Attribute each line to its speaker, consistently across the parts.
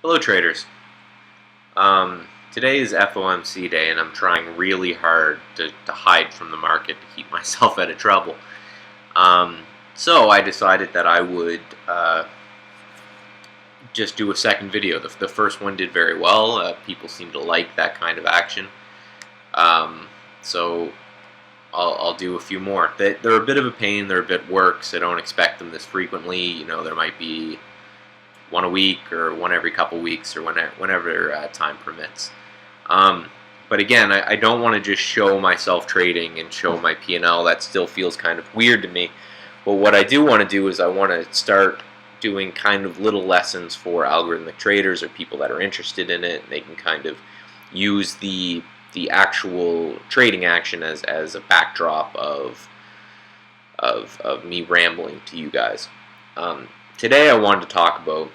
Speaker 1: Hello traders. Today is FOMC day and I'm trying really hard to hide from the market to keep myself out of trouble. Um, so I decided that I would just do a second video. The first one did very well. People seem to like that kind of action. Um, so I'll do a few more. They're a bit of a pain. They're a bit work, so I don't expect them this frequently. There might be one a week or one every couple weeks or whenever time permits. Um, but again, I don't want to just show myself trading and show my P&L. That still feels kind of weird to me. But what I do want to do is I want to start doing kind of little lessons for algorithmic traders or people that are interested in it. And they can kind of use the actual trading action as a backdrop of me rambling to you guys. Today I wanted to talk about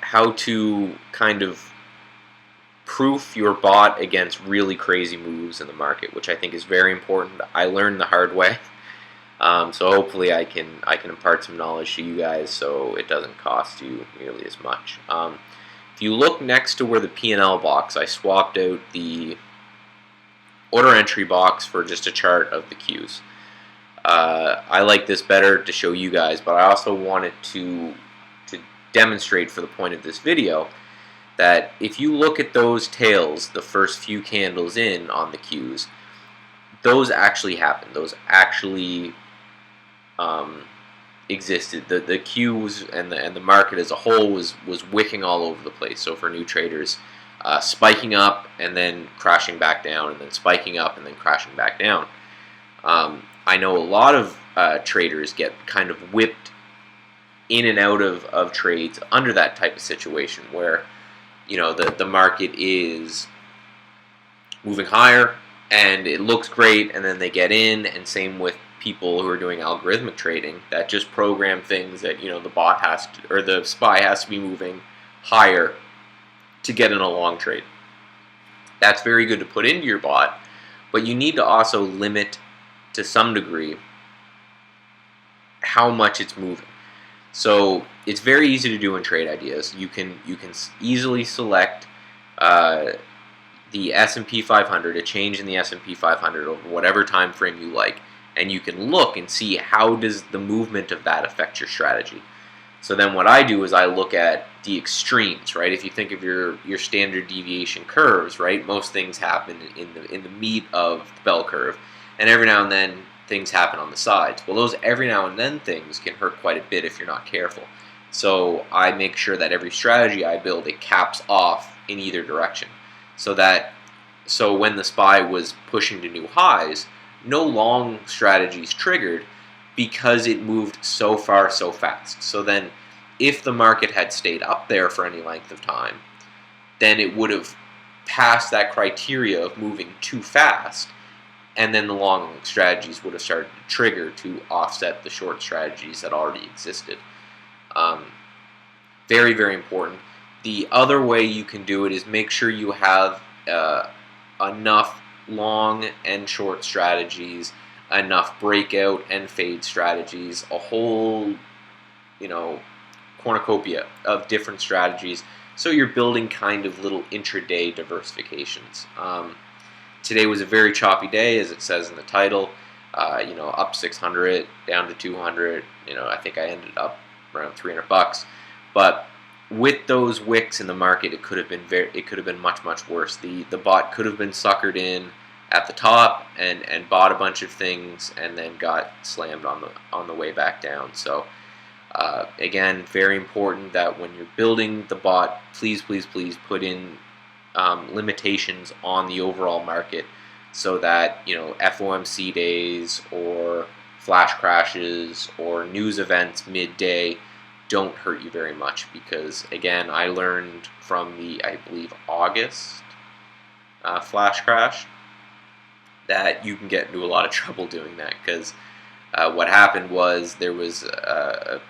Speaker 1: how to kind of proof your bot against really crazy moves in the market, which I think is very important. I learned the hard way, so hopefully I can impart some knowledge to you guys so it doesn't cost you nearly as much. If you look next to where the P&L box, I swapped out the order entry box for just a chart of the Qs. I like this better to show you guys, but I also wanted to demonstrate for the point of this video that if you look at those tails, the first few candles in on the Qs, those actually happened. Those actually existed. The Qs and the market as a whole was wicking all over the place. So for new traders, spiking up and then crashing back down, and then spiking up and then crashing back down. I know a lot of traders get kind of whipped in and out of trades under that type of situation where the market is moving higher and it looks great, and then they get in, and same with people who are doing algorithmic trading that just program things that the bot has to, or the SPY has to be moving higher to get in a long trade. That's very good to put into your bot, but you need to also limit to some degree how much it's moving. So it's very easy to do in trade ideas. You can easily select the S&P 500, a change in the S&P 500 over whatever time frame you like, and you can look and see how does the movement of that affect your strategy. So then what I do is I look at the extremes, right? If you think of your standard deviation curves, right? Most things happen in the meat of the bell curve, and every now and then things happen on the sides. Well, those every now and then things can hurt quite a bit if you're not careful. So I make sure that every strategy I build, it caps off in either direction, so when the SPY was pushing to new highs, no long strategies triggered because it moved so far so fast. So then if the market had stayed up there for any length of time, then it would have passed that criteria of moving too fast, and then the long strategies would have started to trigger to offset the short strategies that already existed. Very, very important. The other way you can do it is make sure you have enough long and short strategies, enough breakout and fade strategies, a whole cornucopia of different strategies, so you're building kind of little intraday diversifications. Today was a very choppy day, as it says in the title. Up 600, down to 200. I think I ended up around $300. But with those wicks in the market, it could have been much worse. The bot could have been suckered in at the top and bought a bunch of things and then got slammed on the way back down. So again, very important that when you're building the bot, please put in limitations on the overall market, so that FOMC days or flash crashes or news events midday don't hurt you very much. Because again, I learned from the, I believe, August flash crash that you can get into a lot of trouble doing that, because what happened was there was a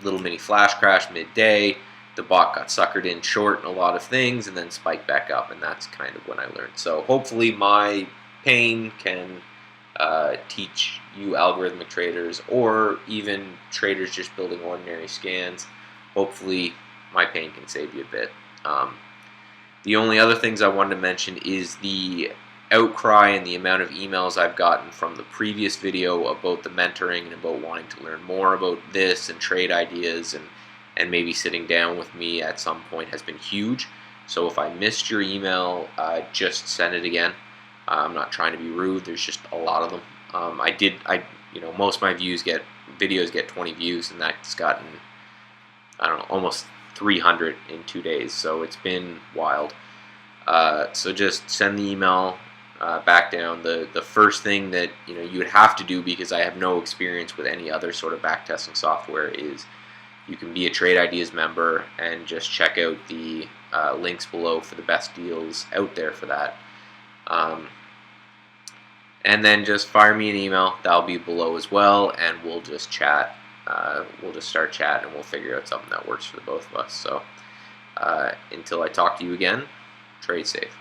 Speaker 1: little mini flash crash midday. The bot got suckered in short in a lot of things and then spiked back up, and that's kind of when I learned. So hopefully my pain can teach you algorithmic traders, or even traders just building ordinary scans. Hopefully my pain can save you a bit. The only other things I wanted to mention is the outcry and the amount of emails I've gotten from the previous video about the mentoring and about wanting to learn more about this and trade ideas and maybe sitting down with me at some point has been huge. So if I missed your email, just send it again. I'm not trying to be rude. There's just a lot of them. Most of my videos get 20 views, and that's gotten, I don't know, almost 300 in 2 days. So it's been wild. So just send the email back down. The first thing that you would have to do, because I have no experience with any other sort of backtesting software, is you can be a Trade Ideas member and just check out the links below for the best deals out there for that. And then just fire me an email. That'll be below as well, and we'll just chat. We'll just start chatting, and we'll figure out something that works for the both of us. So until I talk to you again, trade safe.